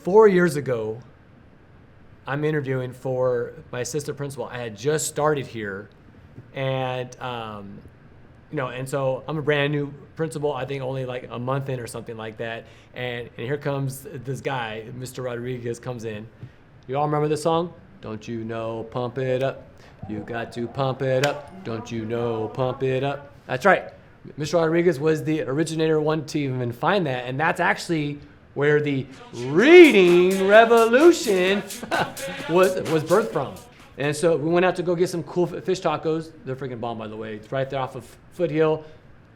4 years ago, I'm interviewing for my assistant principal. I had just started here, and and so I'm a brand new principal. I think only like a month in or something like that. And here comes this guy, Mr. Rodriguez, comes in. You all remember this song? Don't you know, pump it up. You got to pump it up. Don't you know, pump it up. That's right. Mr. Rodriguez was the originator, one to even find that, and that's actually where the reading revolution was birthed from. And so we went out to go get some cool fish tacos. They're freaking bomb, by the way. It's right there off of Foothill,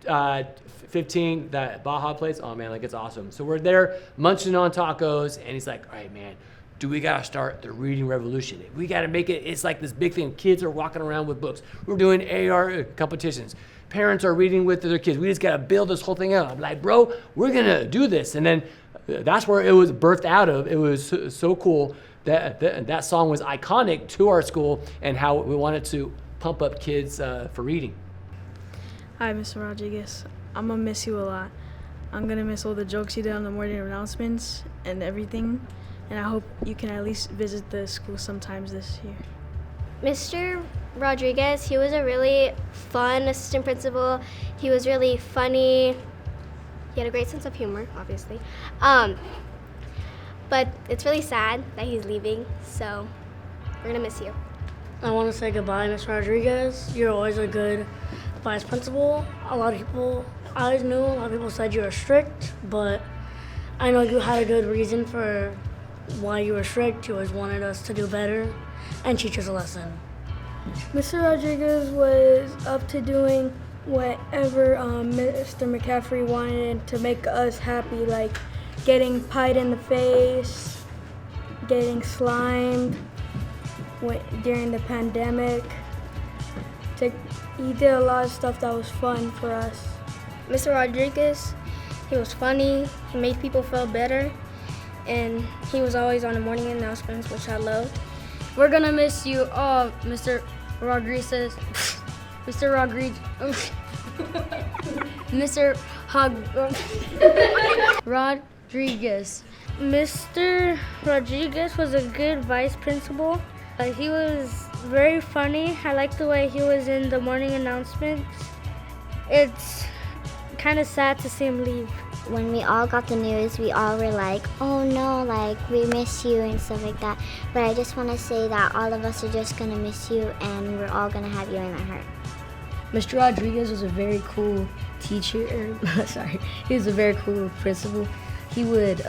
15, that Baja place. Oh man, like it's awesome. So we're there munching on tacos, and he's like, all right, man, we gotta start the reading revolution. We gotta make it, it's like this big thing. Kids are walking around with books. We're doing AR competitions. Parents are reading with their kids. We just gotta build this whole thing out. I'm like, bro, we're gonna do this. And then that's where it was birthed out of. It was so cool that song was iconic to our school and how we wanted to pump up kids for reading. Hi, Mr. Rodriguez. I'm gonna miss you a lot. I'm gonna miss all the jokes you did on the morning announcements and everything. And I hope you can at least visit the school sometimes this year. Mr. Rodriguez, he was a really fun assistant principal. He was really funny. He had a great sense of humor, obviously. But it's really sad that he's leaving, so we're gonna miss you. I want to say goodbye, Mr. Rodriguez. You're always a good vice principal. I always knew a lot of people said you were strict, but I know you had a good reason for why you were strict. You always wanted us to do better and teach us a lesson. Mr. Rodriguez was up to doing whatever Mr. McCaffrey wanted to make us happy, like getting pied in the face, getting slimed during the pandemic. He did a lot of stuff that was fun for us. Mr. Rodriguez, he was funny, he made people feel better, and he was always on the morning announcements, which I loved. We're gonna miss you, Mr. Rodriguez. Mr. Rodriguez. Mr. Rodriguez. Mr. Rodriguez was a good vice principal. He was very funny. I liked the way he was in the morning announcements. It's kind of sad to see him leave. When we all got the news, we all were like, oh no, like we miss you and stuff like that. But I just want to say that all of us are just going to miss you and we're all going to have you in our heart. Mr. Rodriguez was a very cool teacher. He was a very cool principal. He would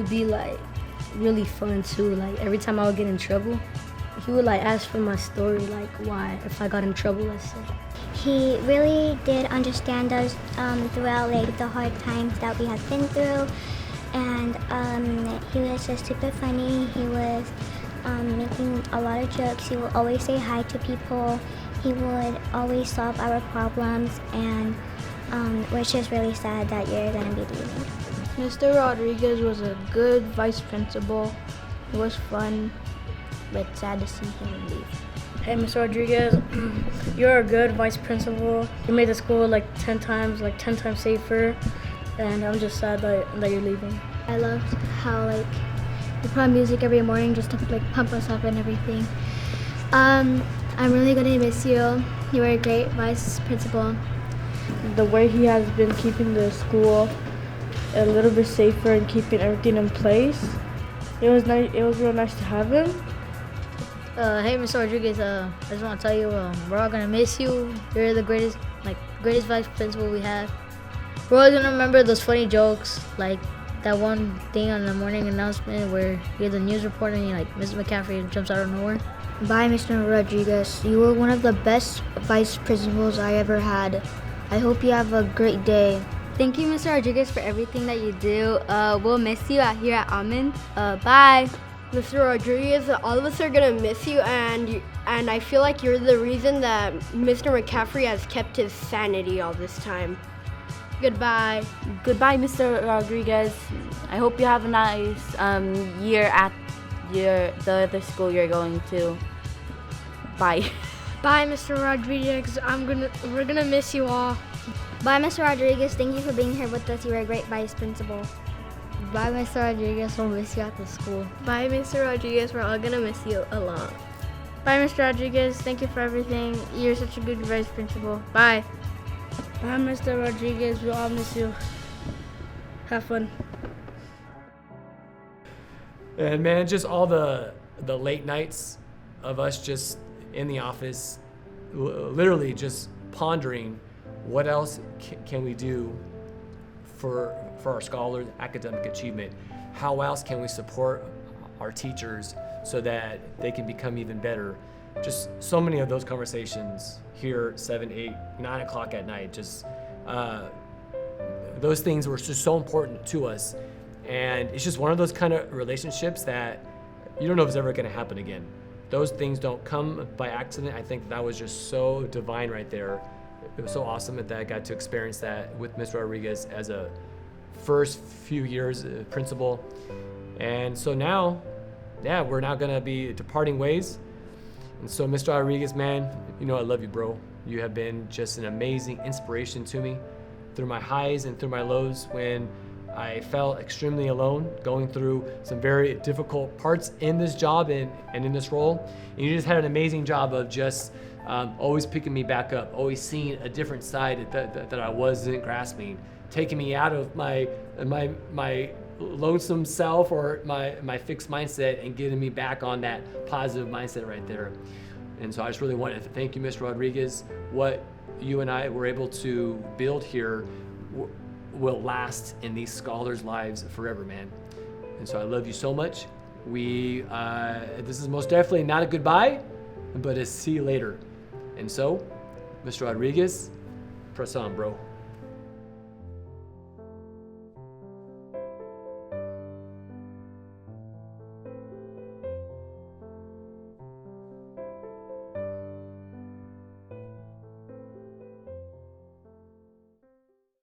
be like really fun too. Like every time I would get in trouble, he would like ask for my story, like why, if I got in trouble, let's say. He really did understand us throughout like the hard times that we have been through, and he was just super funny. He was making a lot of jokes. He would always say hi to people. He would always solve our problems, and we're just really sad that you're gonna be leaving. Mr. Rodriguez was a good vice principal. It was fun, but sad to see him leave. Hey, Mr. Rodriguez, you're a good vice principal. You made the school like 10 times safer, and I'm just sad that you're leaving. I loved how like you put on music every morning just to like pump us up and everything. I'm really gonna miss you. You were a great vice principal. The way he has been keeping the school a little bit safer and keeping everything in place, it was nice. It was real nice to have him. Hey, Mr. Rodriguez, I just want to tell you, we're all gonna miss you. You're the greatest vice principal we have. We're always gonna remember those funny jokes, like that one thing on the morning announcement where you're the news reporter and like Mrs. McCaffrey jumps out of nowhere. Bye, Mr. Rodriguez. You were one of the best vice principals I ever had. I hope you have a great day. Thank you, Mr. Rodriguez, for everything that you do. We'll miss you out here at Almond. Bye. Mr. Rodriguez, all of us are gonna miss you, and I feel like you're the reason that Mr. McCaffrey has kept his sanity all this time. Goodbye. Goodbye, Mr. Rodriguez. I hope you have a nice year at the other school you're going to. Bye. Bye, Mr. Rodriguez. We're gonna miss you all. Bye, Mr. Rodriguez. Thank you for being here with us. You were a great vice principal. Bye, Mr. Rodriguez. We'll miss you at the school. Bye, Mr. Rodriguez. We're all gonna miss you a lot. Bye, Mr. Rodriguez. Thank you for everything. You're such a good vice principal. Bye. Bye, Mr. Rodriguez. We'll all miss you. Have fun. And man, just all the late nights of us just in the office, literally just pondering what else can we do for our scholars' academic achievement. How else can we support our teachers so that they can become even better? Just so many of those conversations here, 7, 8, 9 o'clock at night, just those things were just so important to us. And it's just one of those kind of relationships that you don't know if it's ever going to happen again. Those things don't come by accident. I think that was just so divine right there. It was so awesome that I got to experience that with Mr. Rodriguez as a first few years principal. And so now, we're now going to be departing ways. And so, Mr. Rodriguez, man, you know I love you, bro. You have been just an amazing inspiration to me through my highs and through my lows when I felt extremely alone, going through some very difficult parts in this job and in this role. And you just had an amazing job of just always picking me back up, always seeing a different side that I wasn't grasping, taking me out of my lonesome self or my fixed mindset and getting me back on that positive mindset right there. And so I just really wanted to thank you, Mr. Rodriguez. What you and I were able to build here will last in these scholars' lives forever, man. And so I love you so much. This is most definitely not a goodbye, but a see you later. And so, Mr. Rodriguez, press on, bro.